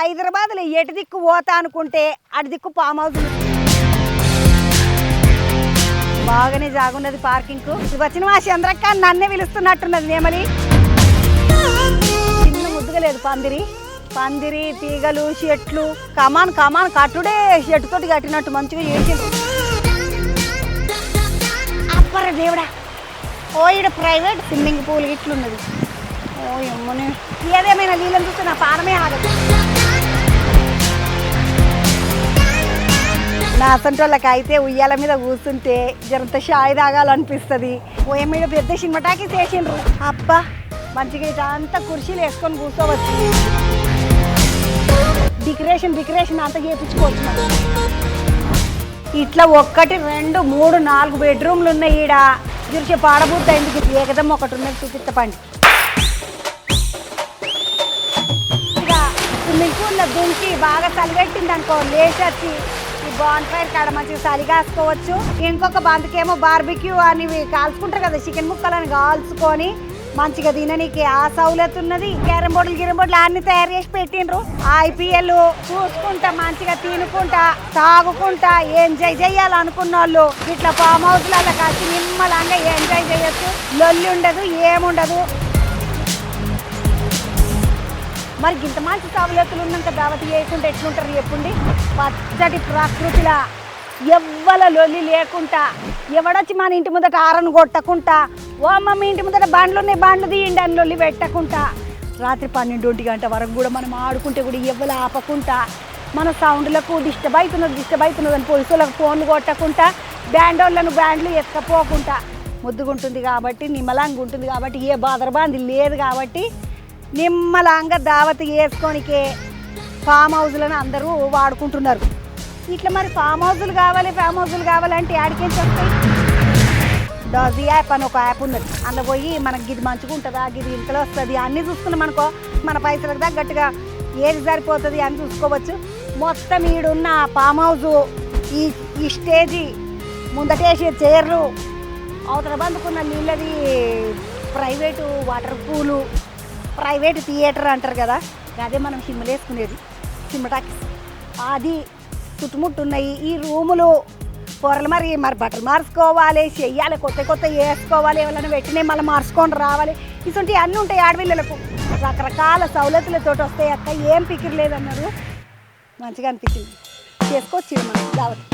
హైదరాబాద్లో ఎటు దిక్కు పోతా అనుకుంటే అటు దిక్కు ఫామ్ హౌస్ బాగానే జాగున్నది పార్కింగ్. వచ్చిన మా చంద్రక్క నన్నే పిలుస్తున్నట్టున్నది నేమలి. చిన్న ముద్దుగా లేదు పందిరి తీగలు చెట్లు కమాన్ కట్టుడే చెట్టుతోటి కట్టినట్టు మంచిగా చేసిండ్రు. అప్పర దేవుడా ఓ ఈడ ప్రైవేట్ స్విమ్మింగ్ పూల్ ఇట్లున్నది. ఓ ఎమ్మనే ఏదేమైనా నీళ్ళని చూస్తే నా పానమే ఆగదు. నా అసంటోళ్ళకి అయితే ఉయ్యాల మీద కూర్చుంటే జరంత షాయి తాగాలనిపిస్తుంది. ఓ మీద పెద్ద సినిమాటాకి చేసిండ్రు. అబ్బా మంచిగా ఇదంతా కుర్చీలు వేసుకొని కూర్చోవచ్చు. డెకరేషన్ అంతా చేయించుకోవచ్చు. ఇట్లా 1 2 3 4 బెడ్రూమ్లు ఉన్నాయి. ఈడ చూసే పాడబుద్ధి అయింది. ఏకదం ఒకటి ఉన్నది చూపిస్తపండి. ఇక స్విమ్మింగ్ పూల్లో దుంకి బాగా చలిపెట్టింది అనుకో, లేచి వచ్చి ఈ బాన్ ఫైర్ కాడ మంచిగా చలి కాసుకోవచ్చు. ఇంకొక బంతికేమో బార్బిక్యూ అని కాల్చుకుంటారు కదా, చికెన్ ముక్కలని కాల్చుకొని మంచిగా తిననీకి ఆ సౌలత్ ఉన్నది. క్యారమ్ బోర్డులు అన్ని తయారు చేసి పెట్టిండ్రు. IPL చూసుకుంటా మంచిగా తినుకుంటా తాగుకుంటా ఎంజాయ్ చేయాలనుకున్న వాళ్ళు ఇట్లా ఫామ్ హౌస్లలో కలిసి నిమ్మలంగా ఎంజాయ్ చేయొచ్చు. లొల్లి ఉండదు, ఏముండదు. మరి ఇంత మంచి సౌలతులు ఉన్నాక దావతి చేయకుండా ఎట్లుంటారు చెప్పుండి. పచ్చటి ప్రకృతిలా ఎవ్వల లొల్లి లేకుండా, ఎవడొచ్చి మన ఇంటి ముందట ఆరను కొట్టకుండా, ఓ అమ్మ మీ ఇంటి ముందట బండ్లు తీయండి అని లొల్లి పెట్టకుండా, రాత్రి 12 గంట వరకు కూడా మనం ఆడుకుంటే కూడా ఎవ్వలు ఆపకుండా, మన సౌండ్లకు డిస్టర్బ్ అవుతున్నది అని పోలీసులకు ఫోన్లు కొట్టకుండా, బ్యాండ్లు ఎత్తకపోకుండా ముద్దుగుంటుంది కాబట్టి, నిమ్మలంగా ఉంటుంది కాబట్టి, ఏ బాధరబాంది లేదు కాబట్టి నిమ్మలంగా దావతి వేసుకోనికే ఫామ్ హౌస్లను అందరూ వాడుకుంటున్నారు. ఇట్లా మరి ఫామ్ హౌజులు కావాలంటే యాడికేసి వస్తాయి. డజీ యాప్ అని ఒక యాప్ ఉన్నది. అందులో పోయి మనకి గిది మంచిగా ఉంటుందా, గిది ఇంట్లో వస్తుంది అన్నీ చూసుకున్నాం అనుకో, మన పైసలకు తగ్గట్టుగా ఏది సరిపోతుంది అని చూసుకోవచ్చు. మొత్తం ఈడున్న ఫామ్ హౌజు, ఈ స్టేజీ ముందటేసే చైర్లు, అవతల బందుకున్న నీళ్ళది ప్రైవేటు వాటర్ పూలు, ప్రైవేట్ థియేటర్ అంటారు కదా, అదే మనం సినిమాలు వేసుకునేది సినిమాటాక్స్. అది చుట్టుముట్టు ఉన్నాయి ఈ రూములు. పొరలు మరి బట్టలు మార్చుకోవాలి, చెయ్యాలి, కొత్త వేసుకోవాలి, ఎవరైనా పెట్టినవి మళ్ళీ మార్చుకొని రావాలి. ఇటువంటి అన్నీ ఉంటాయి. ఆడపిల్లలకు రకరకాల సౌలతులతో వస్తాయి. అక్క ఏం పికిర్ లేదన్నారు. మంచిగా అనిపించింది. చేసుకోవచ్చు మనం దావత్.